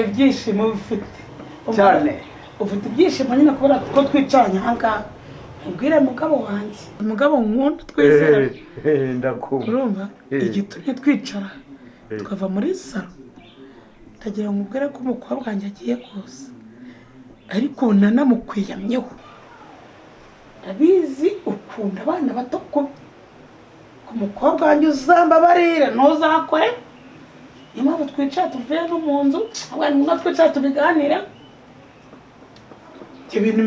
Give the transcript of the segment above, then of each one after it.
ibyishimo bifite cyane ufite ibyishimo nyine kubera ko twicaranye aha ngaha ubwire mugabo wanjye umugabo nkunda twizera ndakumva urumva igitumye twicara tukava muri salo ndagira ngo ubwire ko umukobwa wanjye agiye kuza ariko nanamukwiyamyeho abizi ukunda abana bato ku mukobwa wanjye uzambabarira ntuzakore niyo mpamvu twicara tuvuye no mu nzu abantu twicara tubiganira ibyo bintu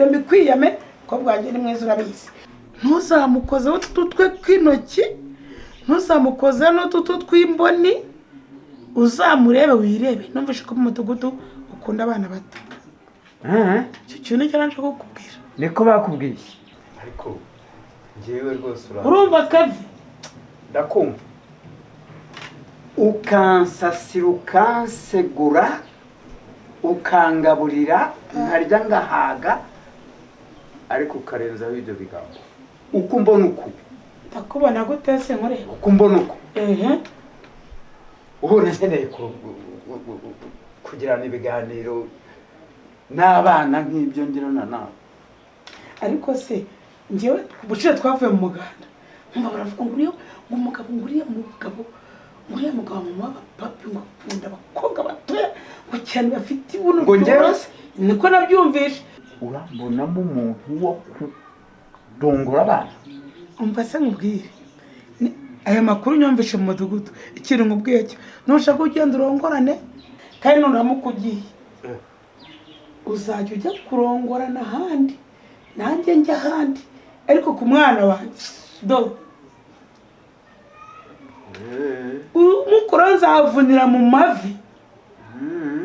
mbikwiyame umukobwa wanjye ni mwiza urabizi ntuzamukozeho ututwe tw'intoki ntuzamukozeho n'ututu tw'imboni uzamurebe wirebe numvise ko mu mudugudu ukunda abana bato icyo kintu nicyo naje kukubwira niko bakubwiye ariko njyewe rwose urumva kavi ndakumva ukansasira ukansegura ukangaburira nkarya ngahaga ariko ukarenzaho ibyo bigambo uko mbona uku ndakubona gute se nkureba uko mbona uku ubu nkeneye kugirana ibiganiro n'abana nk'ibyo ngirana nawe ariko se njyewe ubucire twavuye mu muganda nkumva baravuga ngo uriyo nguriya mugabo mama w'abapapi ngo akunda abakobwa batoya ngo cyane bafite ibuno ngo njyewe niko nabyumvishe urambonamo umuntu wo kudongora abana umva se nkubwire aya makuru nyumvishe mu mudugudu ikintu nkubwiye cyo nushaka ugenda urongorane kandi nuramuka ugiye uzajya ujya kurongorana ahandi nanjye njya ahandi ariko ku mwana wanjye do umukoro nzavunira mu mavi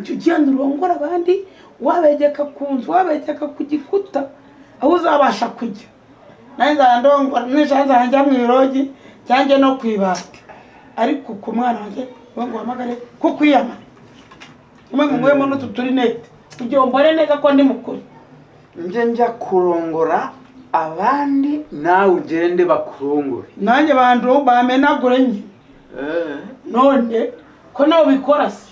icyo ugenda urongora abandi wabegeka ku nzu wabegeka ku gikuta aho uzabasha kujya nanjye nzandongora nijoro nzajya mu irogi cyangwa no ku ibati ariko ku mwana wanjye ngo uhamagare ko kwiyama umwe ngo nguyemo n'utu turinete kugira ngo mbone neza ko ndi mukuru njya kurongora abandi nawe ugende bakurongore nanjye bantu bamenagure nye none ko nawe ubikora se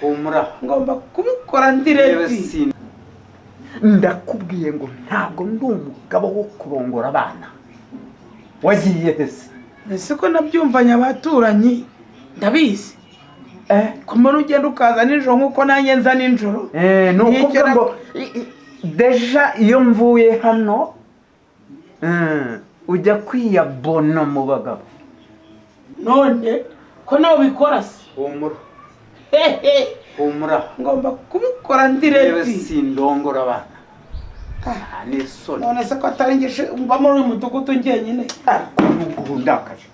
humura ngomba kubikora ndireti ndakubwiye ngo ntabwo ndi umugabo wo kurongora abana wagiye hese ese ko nabyumvanye abaturanyi ndabizi ko mbona ugenda ukaza nijoro nk'uko nanjye nza nijoro ni ukuvuga ngo deja iyo mvuye hano ujya kwiyabona mu bagabo none ko nawe ubikora se humura ngomba kubikora ndireti sindongora abana none se ko atarengeje mba muri uyu mudugudu njyenyine ubu ndakaje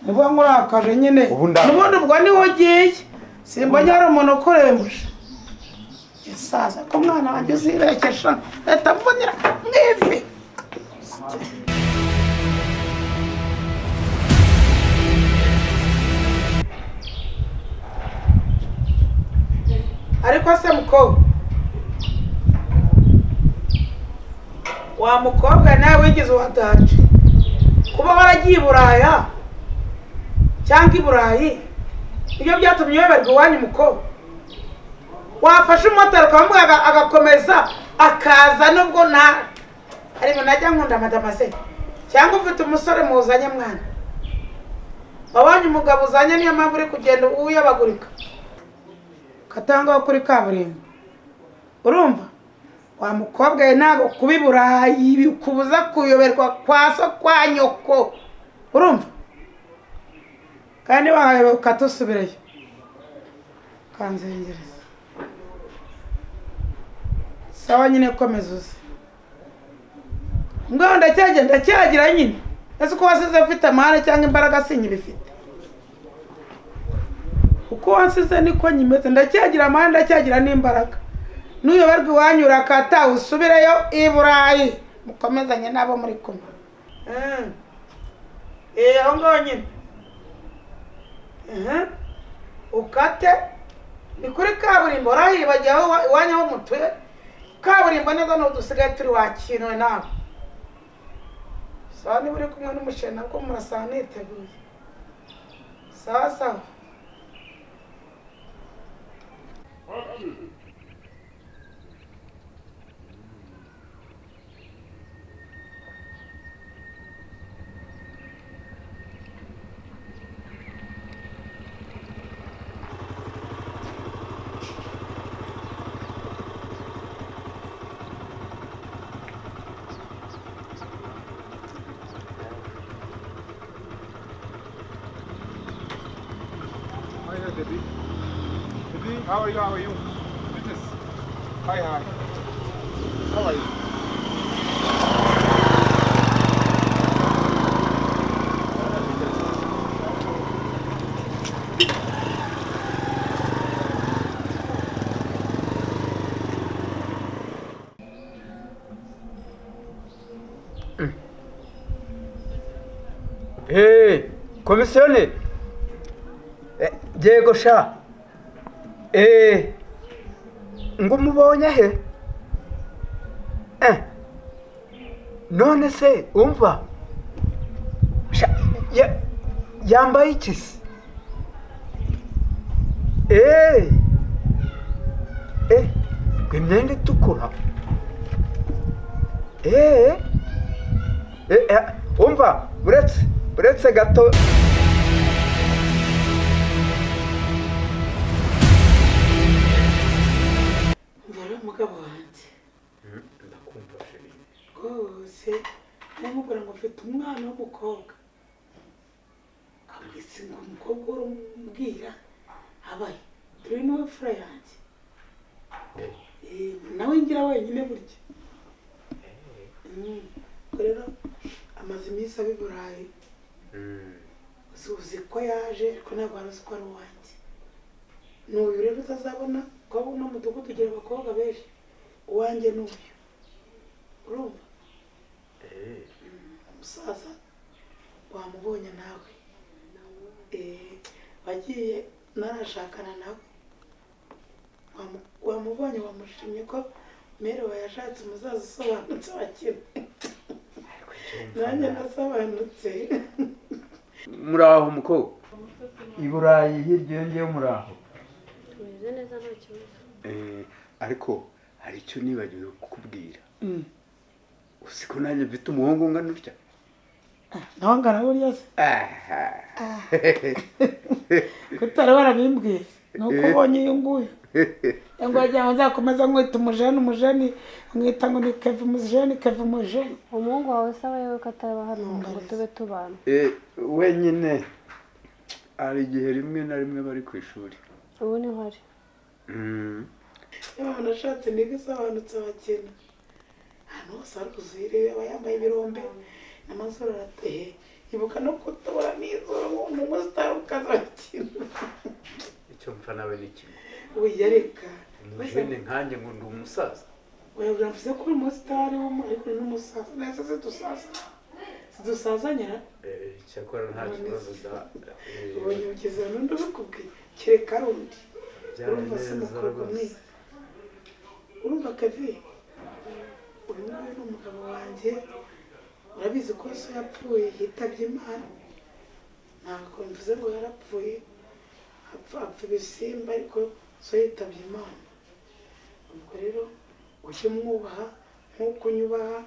niba nkurakaje nyine n'ubundi ubwo niho ugiye simbonye hari umuntu ukurembuje gisaza ko mwana wanjye uzirekesha leta mvunira mwivi ariko se mukobwa wa mukobwa nawe wigize uwataje kuba waragiye i Buraya cyangwa i Burayi ibyo byatumye weberwa iwanyu mukobwa wafashe umumotari ukamubwira agakomeza akaza nubwo ariko najya nkunda madamase cyangwa ufite umusore muzanye mwana wabonye umugabo uzanye niyo mpamvu uri kugenda uyabagurika katangaho kuri kaburimbo urumva wa mukobwa ye ntabwo kuba i Burayi bikubuza kuyoberwa kwa so kwa nyoko urumva kandi wahaye ukatusubirayo kanzengereza sawa nyine komeza uze ngo ndacyagira nyine ese ko wasize ufite amahane cyangwa imbaraga sinyibifite uko wasize niko nyimeze ndacyagira amahane ndacyagira n'imbaraga nuyoberwa iwanyu urakata usubireyo i Burayi mukomezanye nabo muri kumwe aho ngaho nyine ukate ni kuri kaburimbo urahibagiye aho iwanyu aho mutuye kaburimbo neza n'udusigaye turi wakinwe nawe sawa niba uri kumwe n'umusheri nabwo murasanga niteguye sawa sawa baby. Baby, how are you? How are you? Business. Hi, hi. How are you? Hey, komisiyoneri. Yego sha. Ngo umubonye he? None se umva. Yambaye iki se? Imyenda itukura. Umva, uretse gato. Njyewe umugabo wanjye Ndakumva sheri. rwose namubwira ngo mfite umwana w'umukobwa kabwise ngo umukobwa urambwira abaye turi niwe fura yanjye nawe ngira wenyine burya rero amaze iminsi aba i Burayi uzi ko yaje ariko ntabwo wari ko ari uwanjye n'uyu rero utazabona ko uno mudugudu ugira abakobwa benshi uwanjye n'uyu urumva umusaza wamubonye nawe wagiye narashakana nawe wamubonye wamushimye ko mere wayashatse umusaza usobanutse wakina nanjye nasobanutse Muraho mukobwa. I Burayi hirya yongeyeho muraho. tumeze neza nta kibazo. Ariko hari icyo nibagiwe kukubwira. Uzi ko nanjye mfite umuhungu ungana utya. nawe angana buriya se kutari warabimbwiye nuko ubonye uyu nguyu ngo wagira ngo nzakomeza nkwita umujeni mwita ngo ni keve umujeni umuhungu wawe se aba yewe ko ataba hano ngo tube tubana. Wenyine hari igihe rimwe na rimwe bari ku ishuri. ubu niho ari. niba nashatse niga isobanutse abakina ahantu hose hari kuzire aba yambaye ibirombe n'amazuru arateye ibuka no kutobora n'izuru mu musitari ukaza bakina Icyo mpfa nawe ni kimwe. wiyareka Umujene nkanjye ngo ndi umusaza. wabura mvuze ko uri umusitari ariko uri n'umusaza neza zidusazanyira Cyakora nta kibazo da. ubonye ugeze n'undi ubikubwiye kereka ari undi urumva se umukobwa mwiza urumva kavi uyu nguyu ni umugabo wanjye urabizi ko so yapfuye yitabye Imana ntabwo mvuze ngo yarapfuye apfa ibisimba ariko so yitabye Imana ubwo rero ujye umwubaha nk'uko unyubaha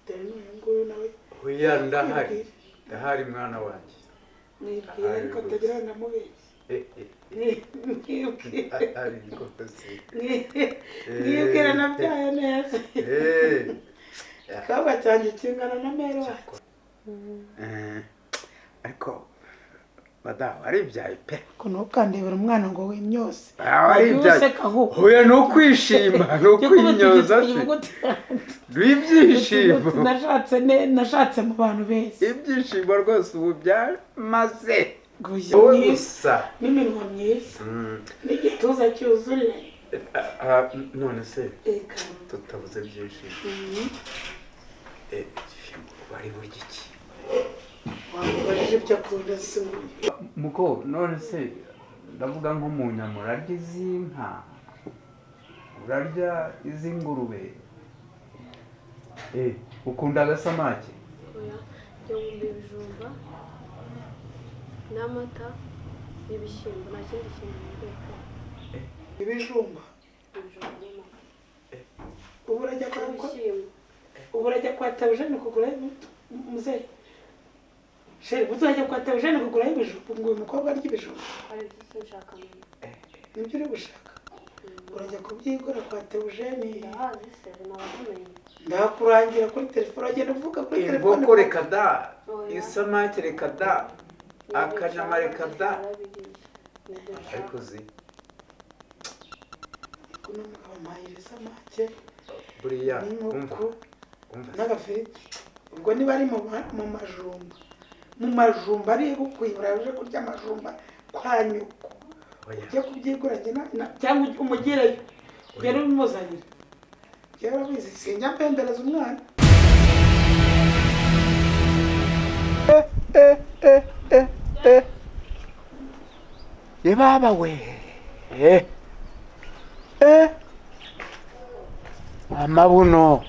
dore n'uyu nguyu nawe Oya ndahari mwana wanjye. mwibwira ariko atagira ndamubeshya mwibwira nabyaye neza akabwa cyanjye kingana na mere wacu Ariko madamu aribyaye pe. ko ntukandebera umwana ngo wimyose Aribyaye. Oya ni ukwishima ni ukwinyoza ibyishimo. nashatse mu bantu beza Ibyishimo rwose ubu byamaze myiza n'iminwa myiza n'igituza cyuzurire. None se tutabuze byinshi wari burya iki? wamubajije ibyo akunda se Muko none se ndavuga nko mu nyama urarya iz'inka urarya iz'ingurube ukunda agasamake? oya njya wumva ibijumba n'amata n'ibishyimbo nta kindi kintu mbeka. ibijumba ibijumba n'amata ubu urajya kwa Tabujene kugura muzehe sheri uzajya kwa Tabujene kugura ibijumba ngo uyu mukobwa arya ibijumba hari ibyo nshaka mbere. nibyo uri gushaka urajya kubyigura kwa Tabujene ndahazi se nabakumenye. ndakurangira kuri telefone agenda uvuga kuri telefone Inkoko reka da, isamake reka da, akanyama reka da. ariko uzi kuno mugabo mayiriza make buriya n'inkoko umva n'agafiriti ubwo niba ari mu majumba ari gukwibura uje kurya amajumba kwa nyoko ujye kubyigura cyangwa umugireyo ugere ubimuzanire rero bizi sinjya mpembereza umwana ye baba we amabuno